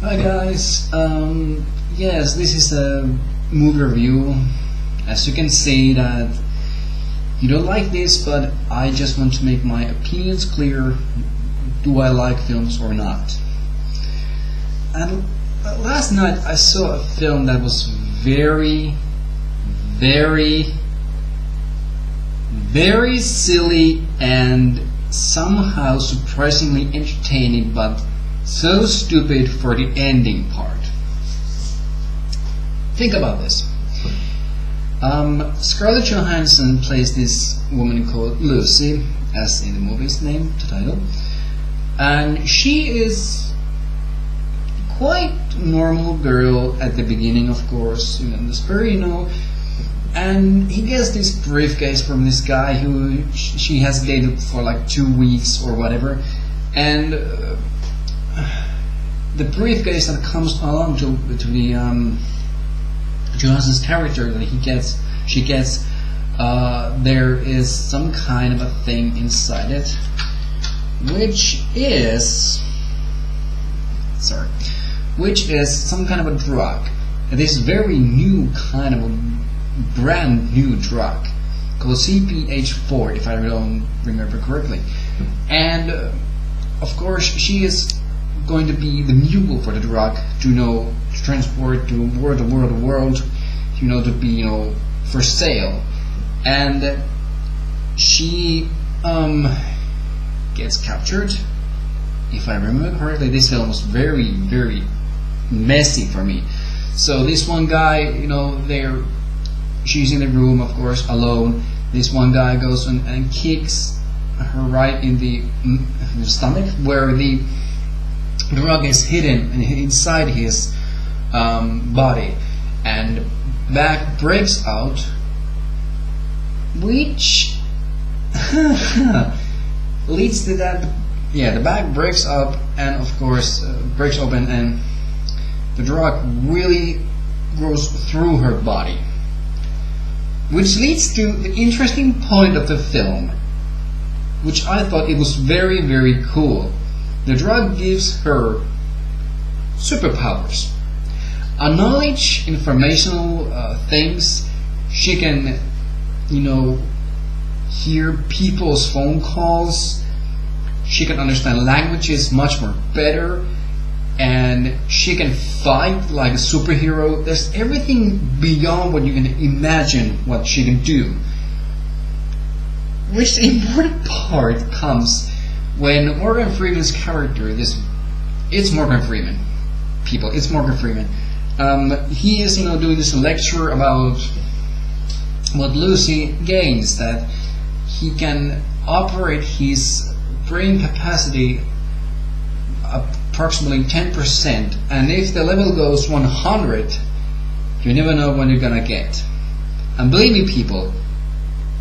Hi guys, yes, this is a movie review. As you can see that you don't like this, but I just want to make my opinions clear. Do I like films or not? And last night I saw a film that was very silly and somehow surprisingly entertaining, but so stupid for the ending part. Think about this. Scarlett Johansson plays this woman called Lucy, as in the movie's name, the title, and she is quite normal girl at the beginning, of course, and he gets this briefcase from this guy who she has dated for like 2 weeks or whatever, and the briefcase that comes along to the Johansson's character that she gets, there is some kind of a thing inside it, which is some kind of a drug. This very new kind of a brand new drug called CPH4, if I don't remember correctly. And of course, she is going to be the mule for the drug to transport to the world, to be for sale. And she gets captured. If I remember correctly, this film was very messy for me. So this one guy, she's in the room, of course, alone. This one guy goes and kicks her right in the stomach, where the drug is hidden inside his body, and bag breaks out, which leads to that. Yeah, the bag breaks up, and of course breaks open, and the drug really goes through her body, which leads to the interesting point of the film, which I thought it was very cool. The drug gives her superpowers, a knowledge, informational things. She can, hear people's phone calls. She can understand languages much more better, and she can fight like a superhero. There's everything beyond what you can imagine what she can do. Which the important part comes when Morgan Freeman's character, it's Morgan Freeman, people, it's Morgan Freeman. He is, doing this lecture about what Lucy gains, that he can operate his brain capacity approximately 10%, and if the level goes 100, you never know when you're gonna get. And believe me, people,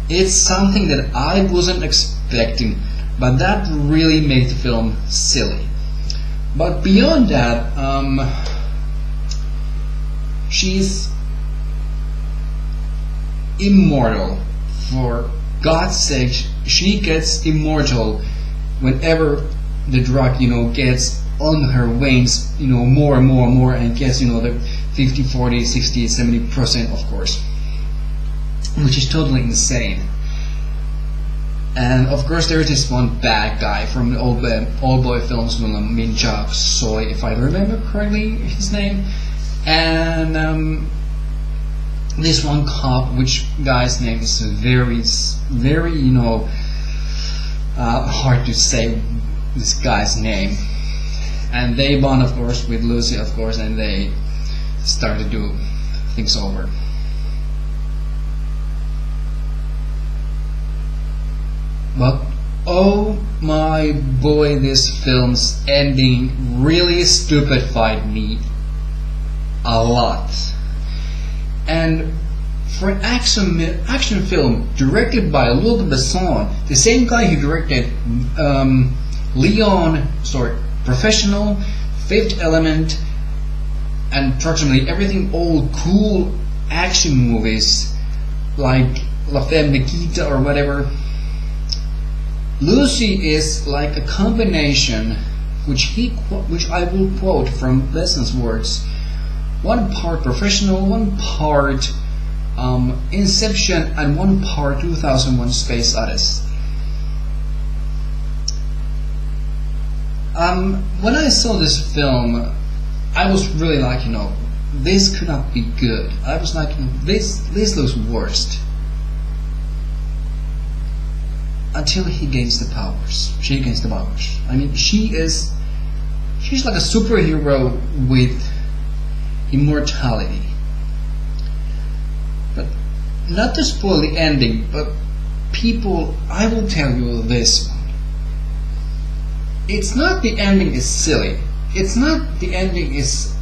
it's something that I wasn't expecting, but that really made the film silly. But beyond that, she's immortal. For God's sake, she gets immortal whenever the drug, gets on her veins, more and more, and gets, the 50, 40, 60, 70%, of course, which is totally insane. And of course, there is this one bad guy from the old boy films, Min Chak Soy, if I remember correctly his name, and this one cop, which guy's name is very hard to say this guy's name, and they bond, of course, with Lucy, of course, and they start to do things over. But oh my boy, this film's ending really stupefied me a lot. And for an action film directed by Luc Besson, the same guy who directed Professional, Fifth Element, and approximately everything old cool action movies like La Femme Nikita or whatever, Lucy is like a combination which I will quote from Besant's words: one part professional, one part Inception, and one part 2001: Space Odyssey. When I saw this film, I was really like, this could not be good. I was like, this looks worst. Until he gains the powers. She gains the powers. I mean, she's like a superhero with immortality. But not to spoil the ending, but people, I will tell you this one. It's not the ending is silly. It's not the ending is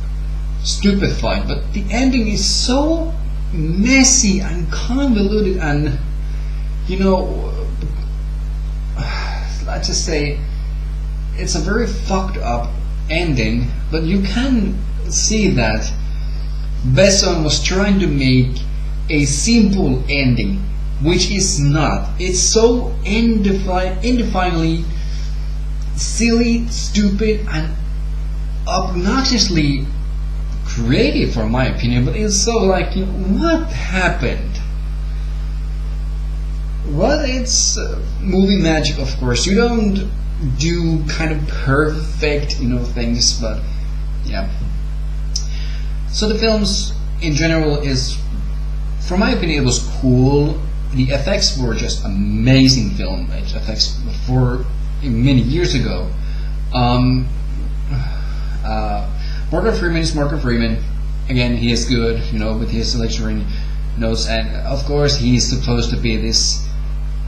stupefying, but the ending is so messy and convoluted and, let's just say it's a very fucked up ending, but you can see that Besson was trying to make a simple ending, which is not. It's so indefinably silly, stupid, and obnoxiously creative, for my opinion. But it's so like, what happened? Well, it's movie magic, of course. You don't do kind of perfect, things, but yeah. So the films in general is, from my opinion, it was cool. The effects were just amazing film effects for many years ago. Morgan Freeman is Morgan Freeman. Again, he is good, with his lecturing notes, and of course he is supposed to be this.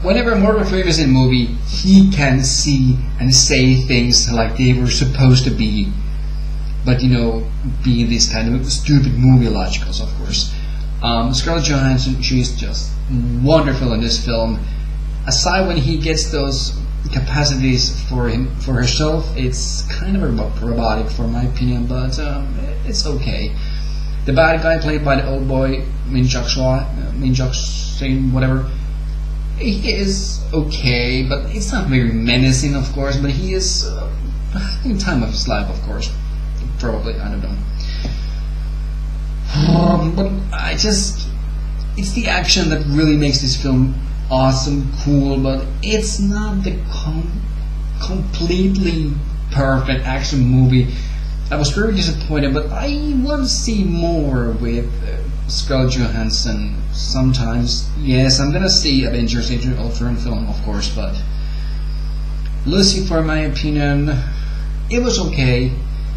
Whenever Morgan Freeman is in a movie, he can see and say things like they were supposed to be, but being this kind of stupid movie logicals, of course. Scarlett Johansson, she's just wonderful in this film. Aside when he gets those capacities for herself, it's kind of robotic, for my opinion, but it's okay. The bad guy played by the old boy Min Jok Shin, whatever. He is okay, but it's not very menacing, of course. But he is in time of his life, of course. Probably, I don't know. But it's the action that really makes this film awesome, cool. But it's not the completely perfect action movie. I was very disappointed, but I want to see more with Scarlett Johansson sometimes. Yes, I'm gonna see Avengers Age of Ultron film, of course, but Lucy, for my opinion, it was okay.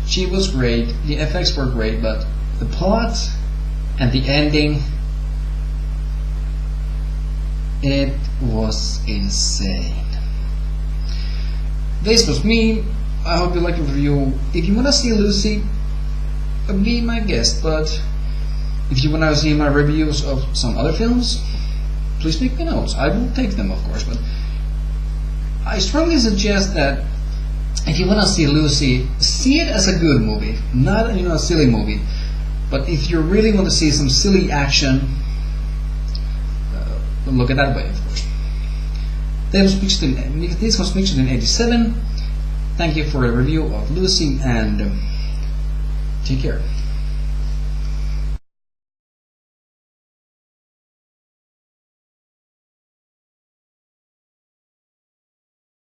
She was great, the effects were great, but the plot and the ending, it was insane. This was me. I hope you like the review. If you wanna see Lucy, be my guest, but if you want to see my reviews of some other films, please make me notes. I will take them, of course, but I strongly suggest that if you want to see Lucy, see it as a good movie, not a silly movie. But if you really want to see some silly action, look at that way, of course. This was Mixutin87. Thank you for a review of Lucy, and take care.